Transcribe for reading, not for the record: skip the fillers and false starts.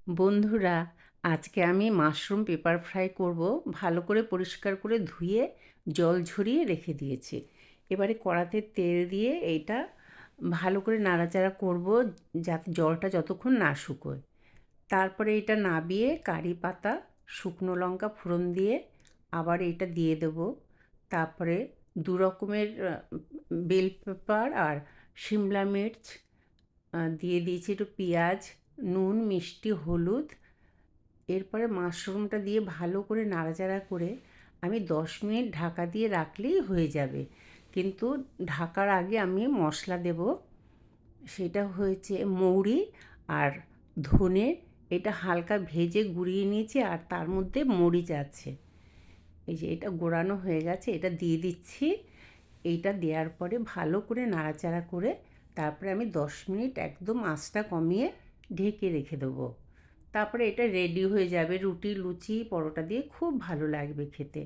বন্ধুরা, আজকে আমি মাশরুম পেপার ফ্রাই করব। ভালো করে পরিষ্কার করে ধুয়ে জল ঝরিয়ে রেখে দিয়েছি। এবারে কড়াতে তেল দিয়ে এইটা ভালো করে নাড়াচাড়া করব, যাতে জলটা যতক্ষণ না শুকোয়। তারপরে এটা নাবিয়ে কারি পাতা, শুকনো লঙ্কা ফোড়ন দিয়ে আবার এটা দিয়ে দেব। তারপরে দু রকমের বেল পেপার আর শিমলা মির্চ দিয়ে দিয়েছি, একটু পেঁয়াজ, নুন, মিষ্টি, হলুদ। এরপরে মাশরুমটা দিয়ে ভালো করে নাড়াচাড়া করে আমি 10 মিনিট ঢাকা দিয়ে রাখলেই হয়ে যাবে। কিন্তু ঢাকার আগে আমি মশলা দেব। সেটা হয়েছে মৌরি আর ধনে। এটা হালকা ভেজে গুঁড়িয়ে নিয়েছি, আর তার মধ্যে মরিচ আছে। এই যে এটা গোড়ানো হয়ে গেছে, এটা দিয়ে দিচ্ছি। এইটা দেওয়ার পরে ভালো করে নাড়াচাড়া করে তারপরে আমি 10 মিনিট একদম আঁচটা কমিয়ে ঢেকে রেখে দেবো। তারপরে এটা রেডি হয়ে যাবে। রুটি, লুচি, পরোটা দিয়ে খুব ভালো লাগবে খেতে।